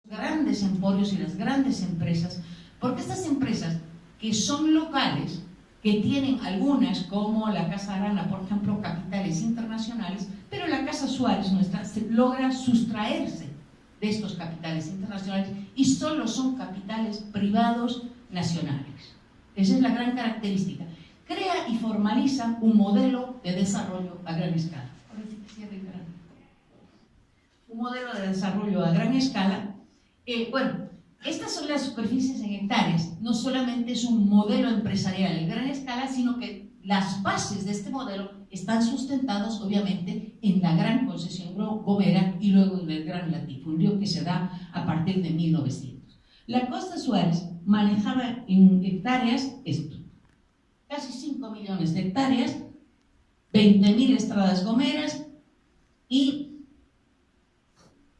grandes emporios y las grandes empresas, porque estas empresas que son locales, que tienen algunas, como la Casa Arana, por ejemplo, capitales internacionales, pero la Casa Suárez nuestra logra sustraerse de estos capitales internacionales y solo son capitales privados nacionales. Esa es la gran característica. Crea y formaliza un modelo de desarrollo a gran escala. Un modelo de desarrollo a gran escala. Bueno, estas son las superficies en hectáreas. No solamente es un modelo empresarial en gran escala, sino que las bases de este modelo están sustentadas, obviamente, en la gran concesión Gomera y luego en el gran latifundio que se da a partir de 1900. La Costa Suárez manejaba en hectáreas esto: casi 5 millones de hectáreas, 20.000 estradas gomeras, y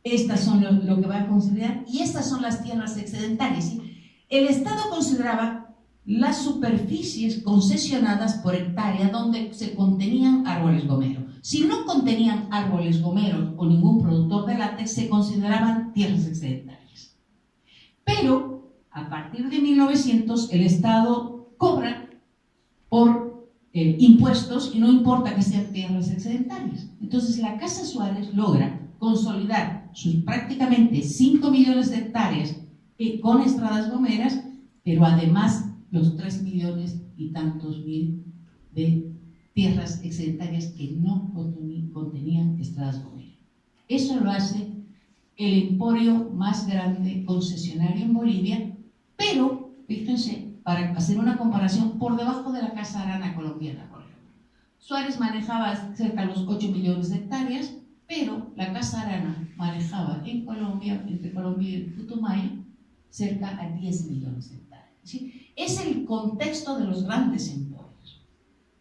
estas son lo que va a considerar, y estas son las tierras excedentarias. ¿Sí? El Estado consideraba las superficies concesionadas por hectárea donde se contenían árboles gomeros. Si no contenían árboles gomeros o ningún productor de látex, se consideraban tierras excedentarias. Pero a partir de 1900 el Estado cobra por impuestos y no importa que sean tierras excedentarias. Entonces la Casa Suárez logra consolidar sus prácticamente 5 millones de hectáreas con estradas gomeras, pero además los 3 millones y tantos mil de tierras excedentarias que no contenían estradas gomeras. Eso lo hace el emporio más grande concesionario en Bolivia, pero, fíjense, para hacer una comparación, por debajo de la Casa Arana colombiana, por ejemplo. Suárez manejaba cerca de los 8 millones de hectáreas, pero la Casa Arana manejaba en Colombia, entre Colombia y el Putumayo, cerca a 10 millones de hectáreas. ¿Sí? Es el contexto de los grandes emporios.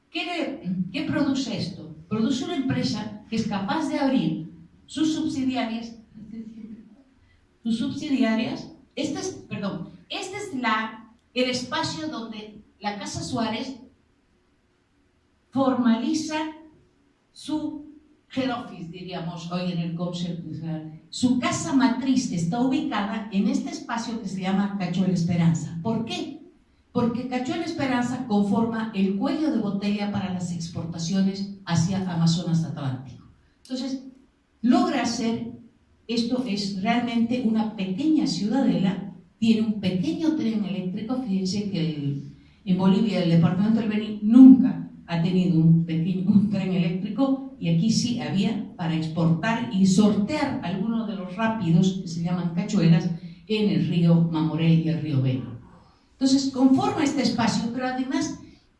¿Qué produce esto? Produce una empresa que es capaz de abrir sus subsidiarias. Este es el espacio donde la Casa Suárez formaliza su head office, diríamos hoy en el concepto. Su casa matriz está ubicada en este espacio que se llama Cacho de la Esperanza. ¿Por qué? Porque Cacho de la Esperanza conforma el cuello de botella para las exportaciones hacia Amazonas Atlántico. Entonces, logra hacer, esto es realmente una pequeña ciudadela, tiene un pequeño tren eléctrico. Fíjense que en Bolivia el departamento del Beni nunca ha tenido un tren eléctrico, y aquí sí había, para exportar y sortear algunos de los rápidos que se llaman cachuelas en el río Mamoré y el río Beni. Entonces conforma este espacio, pero además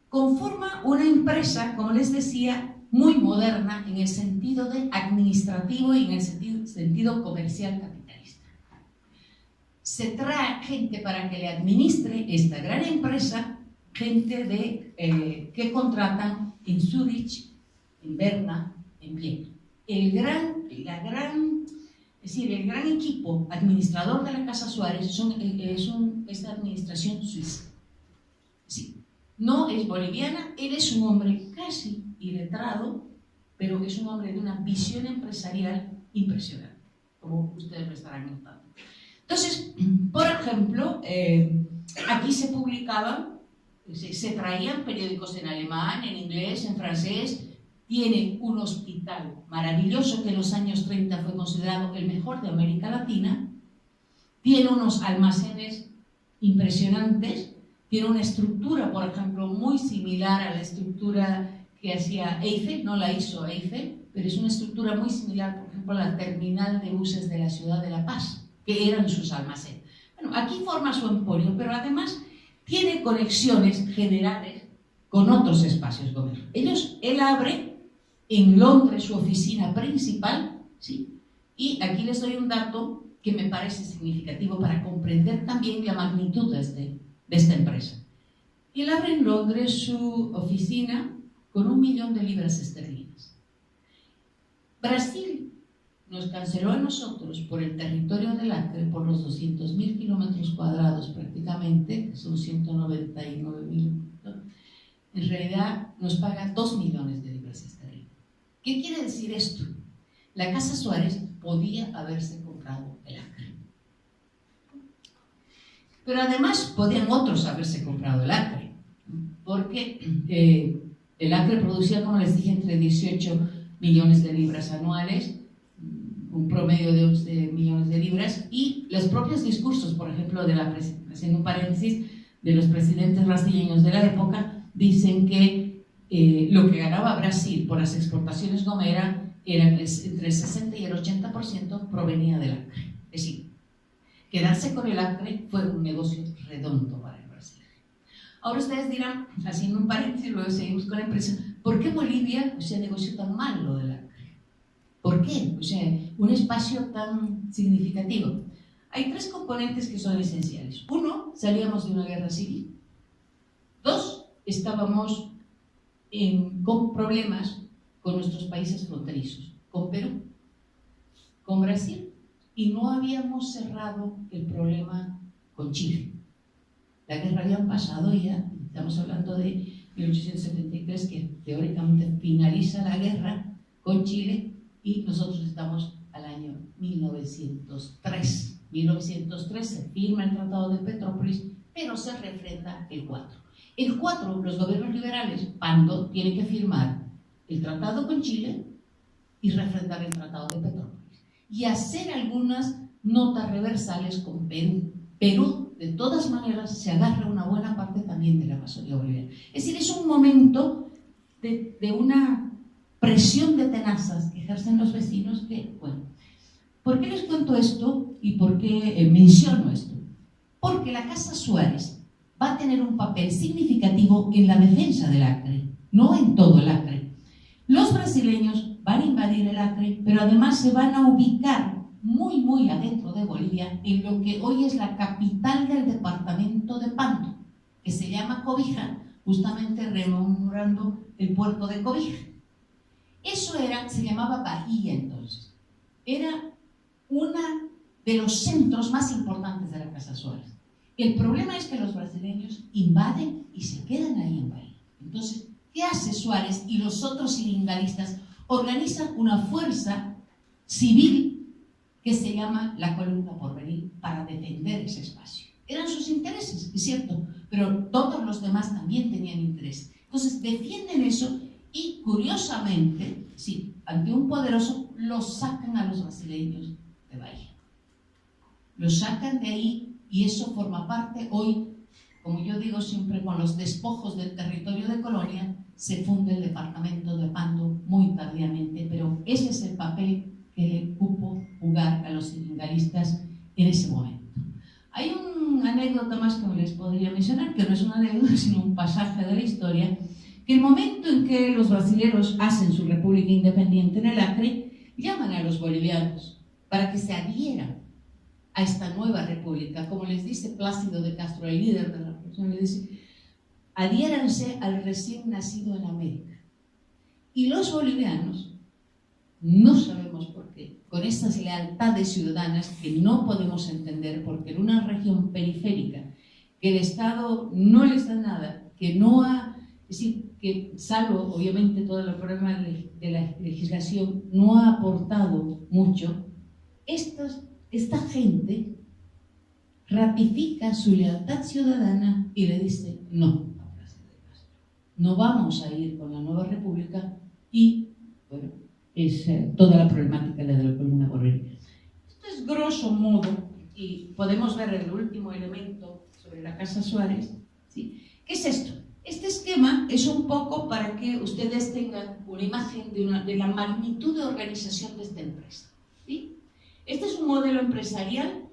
conforma una empresa, como les decía, muy moderna en el sentido de administrativo y en el sentido comercial capitalista. Se trae gente para que le administre esta gran empresa, gente que contratan en Zurich, en Berna, en Viena. El gran equipo administrador de la Casa Suárez es la administración suiza. Sí, no es boliviana, él es un hombre casi iletrado, pero es un hombre de una visión empresarial impresionante, como ustedes lo estarán notando. Entonces, por ejemplo, aquí se publicaban, se traían periódicos en alemán, en inglés, en francés. Tiene un hospital maravilloso que en los años 30 fue considerado el mejor de América Latina. Tiene unos almacenes impresionantes. Tiene una estructura, por ejemplo, muy similar a la estructura que hacía Eiffel. No la hizo Eiffel, pero es una estructura muy similar, por ejemplo, a la terminal de buses de la ciudad de La Paz, que eran sus almacenes. Bueno, aquí forma su emporio, pero además tiene conexiones generales con otros espacios gomeros. Él abre en Londres su oficina principal, ¿sí? Y aquí les doy un dato que me parece significativo para comprender también la magnitud de esta empresa. Él abre en Londres su oficina con 1 millón de libras esterlinas. Brasil nos canceló a nosotros por el territorio del Acre, por los 200.000 kilómetros cuadrados prácticamente, que son 199.000. En realidad nos paga 2 millones de libras esterlinas. ¿Qué quiere decir esto? La Casa Suárez podía haberse comprado el Acre. Pero además podían otros haberse comprado el acre, porque el acre producía, como les dije, entre 18 millones de libras anuales, un promedio de 11 millones de libras, y los propios discursos, por ejemplo, haciendo un paréntesis, de los presidentes brasileños de la época, dicen que lo que ganaba Brasil por las exportaciones gomeras era entre el 60 y el 80% provenía del acre. Es decir, quedarse con el acre fue un negocio redondo para el Brasil. Ahora ustedes dirán, haciendo un paréntesis, luego seguimos con la empresa, ¿por qué Bolivia se negoció tan mal lo del acre? ¿Por qué? O sea, un espacio tan significativo. Hay tres componentes que son esenciales. Uno, salíamos de una guerra civil. Dos, estábamos con problemas con nuestros países fronterizos, con Perú, con Brasil, y no habíamos cerrado el problema con Chile. La guerra había pasado ya, estamos hablando de 1873, que teóricamente finaliza la guerra con Chile, y nosotros estamos al año 1903. 1903 se firma el Tratado de Petrópolis, pero se refrenda el 4. El 4, los gobiernos liberales, Pando, tienen que firmar el tratado con Chile y refrendar el Tratado de Petrópolis. Y hacer algunas notas reversales con Perú. Perú, de todas maneras, se agarra una buena parte también de la Amazonía boliviana. Es decir, es un momento de una presión de tenazas que ejercen los vecinos que, bueno, ¿por qué les cuento esto y por qué menciono esto? Porque la Casa Suárez va a tener un papel significativo en la defensa del Acre, no en todo el Acre. Los brasileños van a invadir el Acre, pero además se van a ubicar muy, muy adentro de Bolivia, en lo que hoy es la capital del departamento de Pando, que se llama Cobija, justamente rememorando el puerto de Cobija. Eso se llamaba Bahía entonces. Era uno de los centros más importantes de la Casa Suárez. El problema es que los brasileños invaden y se quedan ahí en Bahía. Entonces, ¿qué hace Suárez y los otros sindicalistas? Organizan una fuerza civil que se llama la Columna Porvenir para defender ese espacio. Eran sus intereses, es cierto, pero todos los demás también tenían interés. Entonces, defienden eso y, curiosamente, sí, ante un poderoso, los sacan a los brasileños de Bahía. Los sacan de ahí y eso forma parte hoy, como yo digo siempre, con los despojos del territorio de Colonia, se funde el departamento de Pando muy tardíamente, pero ese es el papel que le cupo jugar a los sindicalistas en ese momento. Hay una anécdota más que les podría mencionar, que no es una anécdota, sino un pasaje de la historia, que el momento en que los brasileños hacen su república independiente en el Acre, llaman a los bolivianos para que se adhieran a esta nueva república. Como les dice Plácido de Castro, el líder de la revolución, le dice, adhiéranse al recién nacido en América. Y los bolivianos, no sabemos por qué, con estas lealtades ciudadanas que no podemos entender, porque en una región periférica, que el Estado no les da nada, que no ha, es decir, que salvo obviamente todo el problema de la legislación, no ha aportado mucho, esta gente ratifica su lealtad ciudadana y le dice no a Plácido de Castro. No vamos a ir con la nueva república y, bueno, es toda la problemática de la columna porvenir. Esto es grosso modo, y podemos ver el último elemento sobre la Casa Suárez, ¿sí? ¿Qué es esto? Este esquema es un poco para que ustedes tengan una imagen de la magnitud de organización de esta empresa, ¿sí? Este es un modelo empresarial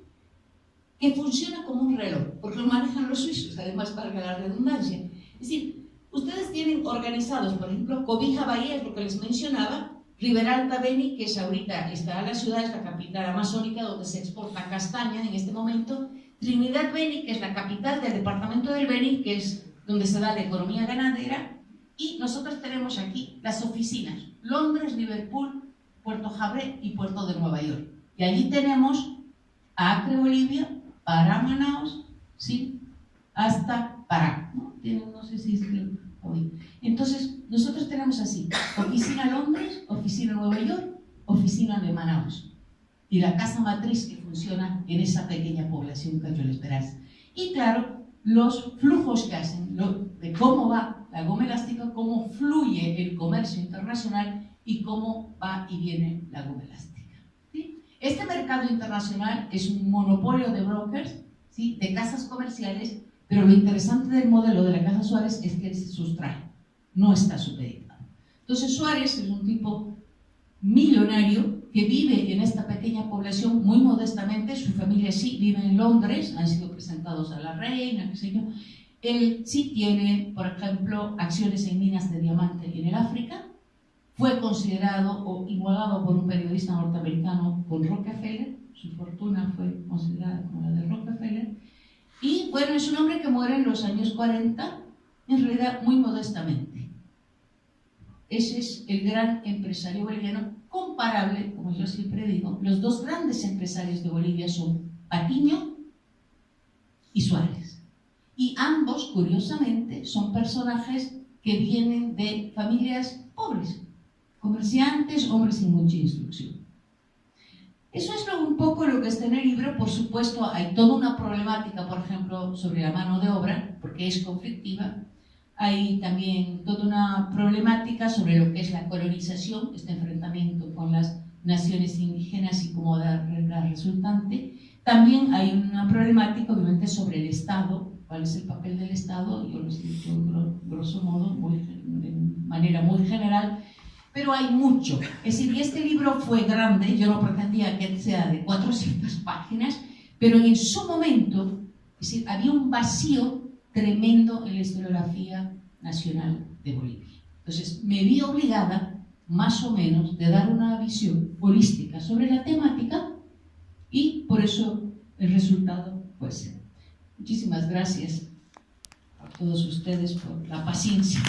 que funciona como un reloj, porque lo manejan los suizos, además valga la redundancia. Es decir, ustedes tienen organizados, por ejemplo, Cobija Bahía, es lo que les mencionaba, Riberalta Beni, que es ahorita está la ciudad, es la capital amazónica donde se exporta castaña en este momento, Trinidad Beni, que es la capital del departamento del Beni, que es donde se da la economía ganadera, y nosotros tenemos aquí las oficinas, Londres, Liverpool, Puerto Habré y Puerto de Nueva York. Y allí tenemos a Acre, Bolivia, para Manaus, ¿sí? Hasta Pará, ¿no? No sé si es que hoy. Entonces, nosotros tenemos así, oficina Londres, oficina Nueva York, oficina de Manaus. Y la casa matriz que funciona en esa pequeña población Cayo La Esperanza. Y claro, los flujos que hacen, de cómo va la goma elástica, cómo fluye el comercio internacional y cómo va y viene la goma elástica. ¿Sí? Este mercado internacional es un monopolio de brokers, ¿sí? De casas comerciales, pero lo interesante del modelo de la Casa Suárez es que se sustrae, no está supeditado. Entonces Suárez es un tipo millonario que vive en esta pequeña población muy modestamente. Su familia sí vive en Londres, han sido presentados a la reina, qué sé yo. Él sí tiene, por ejemplo, acciones en minas de diamante en el África. Fue considerado o igualado por un periodista norteamericano con Rockefeller. Su fortuna fue considerada como la de Rockefeller. Y bueno, es un hombre que muere en los años 40, en realidad muy modestamente. Ese es el gran empresario boliviano, comparable, como yo siempre digo. Los dos grandes empresarios de Bolivia son Patiño y Suárez. Y ambos, curiosamente, son personajes que vienen de familias pobres, comerciantes, hombres sin mucha instrucción. Eso es un poco lo que está en el libro. Por supuesto, hay toda una problemática, por ejemplo, sobre la mano de obra, porque es conflictiva. Hay también toda una problemática sobre lo que es la colonización, este enfrentamiento con las naciones indígenas y cómo dar la resultante. También hay una problemática, obviamente, sobre el Estado, cuál es el papel del Estado. Yo lo explico grosso modo, de manera muy general, pero hay mucho. Es decir, este libro fue grande, yo no pretendía que sea de 400 páginas, pero en su momento, es decir, había un vacío tremendo en la historiografía nacional de Bolivia. Entonces me vi obligada, más o menos, de dar una visión holística sobre la temática, y por eso el resultado fue ese. Muchísimas gracias a todos ustedes por la paciencia.